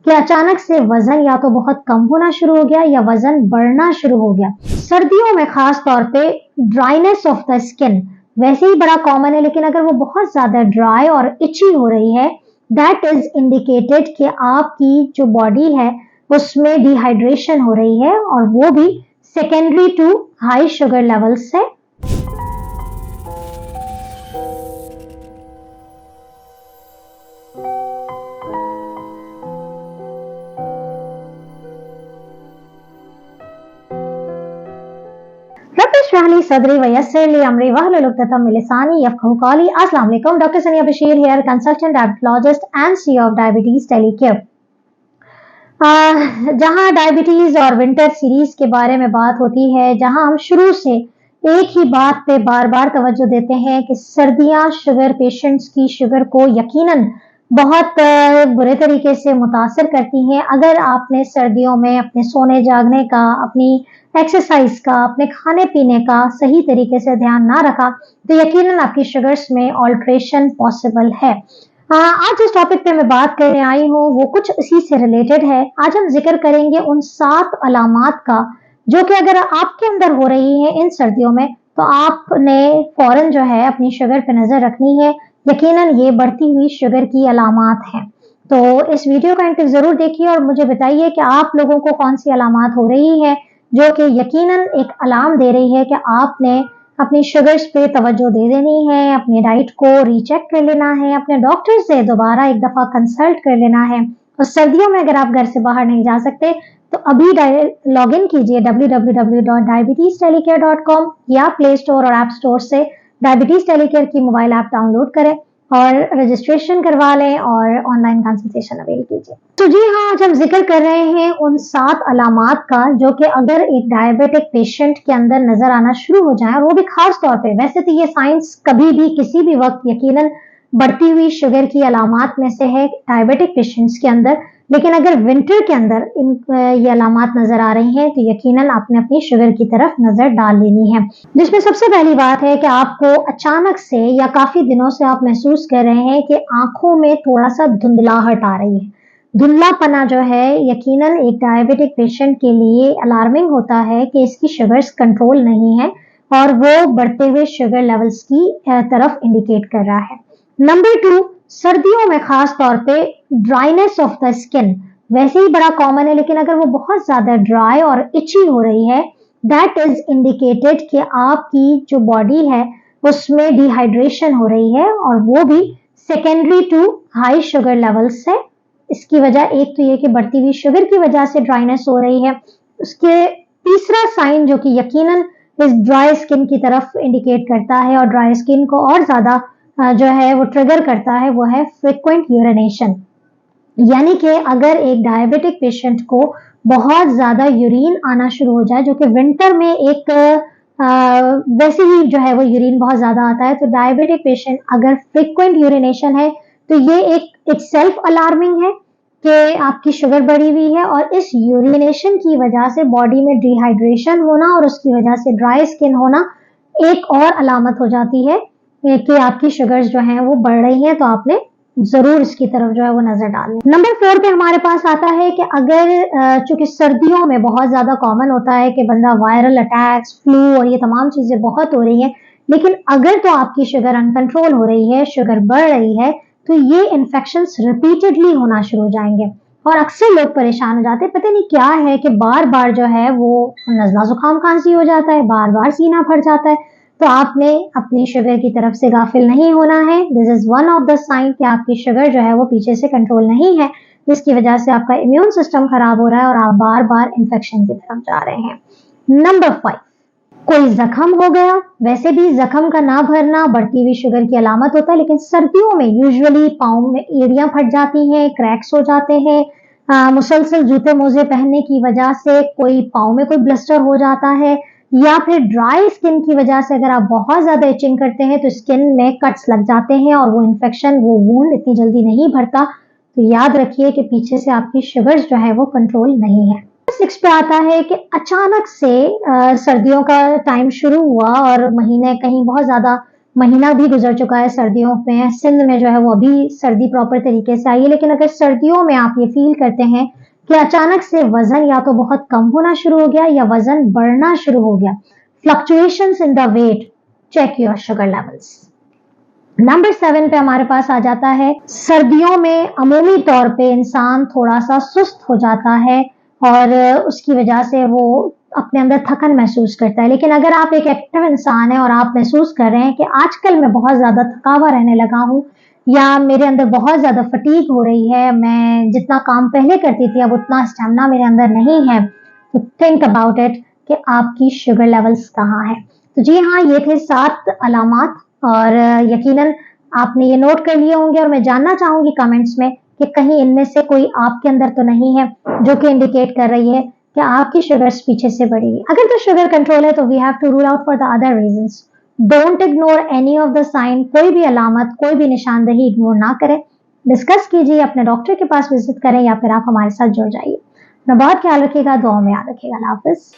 कि अचानक से वजन या तो बहुत कम होना शुरू हो गया या वजन बढ़ना शुरू हो गया। सर्दियों में खास तौर पे ड्राइनेस ऑफ द स्किन वैसे ही बड़ा कॉमन है, लेकिन अगर वो बहुत ज्यादा ड्राई और इची हो रही है, दैट इज इंडिकेटेड कि आपकी जो बॉडी है उसमें डिहाइड्रेशन हो रही है, और वो भी secondary to high sugar levels से। रब इश्रह ली सदरी वयस्सिर ली अमरी वहलुल उक़दतम मिन लिसानी यफ़क़हू क़ौली। अस्सलाम वालेकुम, डॉक्टर सनिया Bashir here, consultant diabetologist and CEO of diabetes टेलीकेयर। जहां डायबिटीज और विंटर सीरीज के बारे में बात होती है, जहां हम शुरू से एक ही बात पे बार बार तवज्जो देते हैं कि सर्दियां शुगर पेशेंट्स की शुगर को यकीनन बहुत बुरे तरीके से मुतासर करती हैं। अगर आपने सर्दियों में अपने सोने जागने का, अपनी एक्सरसाइज का, अपने खाने पीने का सही तरीके से ध्यान ना रखा, तो यकीनन आपकी शुगर्स में ऑल्ट्रेशन पॉसिबल है। आज जिस टॉपिक पे मैं बात करने आई हूँ वो कुछ इसी से रिलेटेड है। आज हम जिक्र करेंगे उन 7 अलामात का जो कि अगर आपके अंदर हो रही है इन सर्दियों में, तो आपने फौरन जो है अपनी शुगर पे नजर रखनी है। यकीनन ये बढ़ती हुई शुगर की अलामात हैं। तो इस वीडियो का अंत तक जरूर देखिए और मुझे बताइए कि आप लोगों को कौन सी अलामात हो रही है जो कि यकीनन एक अलार्म दे रही है कि आपने अपनी शुगर्स पे तवज्जो दे देनी है, अपनी डाइट को रीचेक कर लेना है, अपने डॉक्टर से दोबारा एक दफा कंसल्ट कर लेना है। और सर्दियों में अगर आप घर से बाहर नहीं जा सकते तो अभी लॉग इन कीजिए www.diabetestelecare.com या प्ले स्टोर और ऐप स्टोर से डायबिटीज टेलीकेयर की मोबाइल ऐप डाउनलोड करें और रजिस्ट्रेशन करवा लें और ऑनलाइन कंसल्टेशन अवेल कीजिए। तो जी हाँ, आज हम जिक्र कर रहे हैं उन 7 अलामात का जो कि अगर एक डायबिटिक पेशेंट के अंदर नजर आना शुरू हो जाए, और वो भी खास तौर पे, वैसे तो ये साइंस कभी भी किसी भी वक्त यकीनन बढ़ती हुई शुगर की अलामात में से है डायबिटिक पेशेंट्स के अंदर, लेकिन अगर विंटर के अंदर ये अलामात नजर आ रही हैं तो यकीनन आपने अपनी शुगर की तरफ नजर डाल लेनी है। जिसमें सबसे पहली बात है कि आपको अचानक से या काफी दिनों से आप महसूस कर रहे हैं कि आंखों में थोड़ा सा धुंधलाहट आ रही है। धुंधलापना जो है यकीनन एक डायबिटिक पेशेंट के लिए अलार्मिंग होता है कि इसकी शुगर्स कंट्रोल नहीं है और वो बढ़ते हुए शुगर लेवल्स की तरफ इंडिकेट कर रहा है। नंबर 2, सर्दियों में खास तौर पे ड्राइनेस ऑफ द स्किन वैसे ही बड़ा कॉमन है, लेकिन अगर वो बहुत ज्यादा ड्राई और इची हो रही है, दैट इज इंडिकेटेड कि आपकी जो बॉडी है उसमें डिहाइड्रेशन हो रही है, और वो भी secondary to high sugar levels से। इसकी वजह एक तो ये कि बढ़ती हुई शुगर की वजह से ड्राइनेस हो रही है। उसके तीसरा साइन जो कि यकीनन इस ड्राई स्किन की तरफ इंडिकेट करता है और ड्राई स्किन को और ज्यादा जो है वो ट्रिगर करता है, वो है फ्रीक्वेंट यूरिनेशन। यानी कि अगर एक डायबिटिक पेशेंट को बहुत ज्यादा यूरिन आना शुरू हो जाए, जो कि विंटर में एक वैसे ही जो है वो यूरिन बहुत ज्यादा आता है, तो डायबिटिक पेशेंट अगर फ्रीक्वेंट यूरिनेशन है तो ये एक सेल्फ अलार्मिंग है कि आपकी शुगर बढ़ी हुई है, और इस यूरिनेशन की वजह से बॉडी में डिहाइड्रेशन होना और उसकी वजह से ड्राई स्किन होना एक और अलामत हो जाती है कि आपकी शुगर्स जो हैं वो बढ़ रही हैं, तो आपने जरूर इसकी तरफ जो है वो नजर डालें। नंबर 4 पे हमारे पास आता है कि अगर चूंकि सर्दियों में बहुत ज्यादा कॉमन होता है कि बंदा वायरल अटैक्स, फ्लू और ये तमाम चीजें बहुत हो रही हैं, लेकिन अगर तो आपकी शुगर अनकंट्रोल हो रही है, शुगर बढ़ रही है, तो ये इन्फेक्शंस रिपीटेडली होना शुरू हो जाएंगे और अक्सर लोग परेशान हो जाते हैं। पता नहीं क्या है कि बार बार जो है वो नजला जुकाम खांसी हो जाता है, बार बार सीना फट जाता है। तो आपने अपनी शुगर की तरफ से गाफिल नहीं होना है। This is one of the sign कि आपकी शुगर जो है वो पीछे से कंट्रोल नहीं है, जिसकी वजह से आपका इम्यून सिस्टम खराब हो रहा है और आप बार बार इन्फेक्शन की तरफ जा रहे हैं। नंबर 5, कोई जख्म हो गया। वैसे भी जख्म का ना भरना बढ़ती हुई शुगर की अलामत होता है, लेकिन सर्दियों में यूजुअली पाँव में एड़ियां फट जाती हैं, क्रैक्स हो जाते हैं, मुसलसल जूते मोजे पहनने की वजह से कोई पाँव में कोई ब्लस्टर हो जाता है, या फिर ड्राई स्किन की वजह से अगर आप बहुत ज्यादा इचिंग करते हैं तो स्किन में कट्स लग जाते हैं और वो इन्फेक्शन, वो वूंड इतनी जल्दी नहीं भरता। तो याद रखिए कि पीछे से आपकी शुगर्स जो है वो कंट्रोल नहीं है। 6 पे आता है कि अचानक से सर्दियों का टाइम शुरू हुआ और महीने कहीं बहुत ज्यादा महीना भी गुजर चुका है सर्दियों में, सिंध में जो है वो अभी सर्दी प्रॉपर तरीके से आई है, लेकिन अगर सर्दियों में आप ये फील करते हैं कि अचानक से वजन या तो बहुत कम होना शुरू हो गया या वजन बढ़ना शुरू हो गया, fluctuations in the weight, check your sugar levels. Number 7 पे हमारे पास आ जाता है, सर्दियों में अमूमी तौर पे इंसान थोड़ा सा सुस्त हो जाता है और उसकी वजह से वो अपने अंदर थकन महसूस करता है। लेकिन अगर आप एक एक्टिव इंसान हैं और आप महसूस कर रहे हैं कि आजकल मैं बहुत ज़्यादा थका हुआ रहने लगा हूँ या मेरे अंदर बहुत ज़्यादा फटीग हो रही है, मैं जितना काम पहले करती थी अब उतना स्टेमिना मेरे अंदर नहीं है, तो थिंक अबाउट इट कि आपकी शुगर लेवल्स कहाँ है। तो जी हाँ, ये थे 7 अलामात और यकीनन आपने ये नोट कर लिए होंगे और मैं जानना चाहूंगी कमेंट्स में कि कहीं इनमें से कोई आपके अंदर तो नहीं है जो कि इंडिकेट कर रही है कि आपकी शुगर्स पीछे से बढ़ी है। अगर तो शुगर कंट्रोल है तो we have to rule out for the other reasons. Don't ignore any of the sign, कोई भी अलामत, कोई भी निशानदही इग्नोर ना करें, डिस्कस कीजिए, अपने डॉक्टर के पास विजिट करें या फिर आप हमारे साथ जुड़ जाइए। अपना बहुत ख्याल रखिएगा, दुआओं में याद रखिएगा। अल्लाह हाफिज।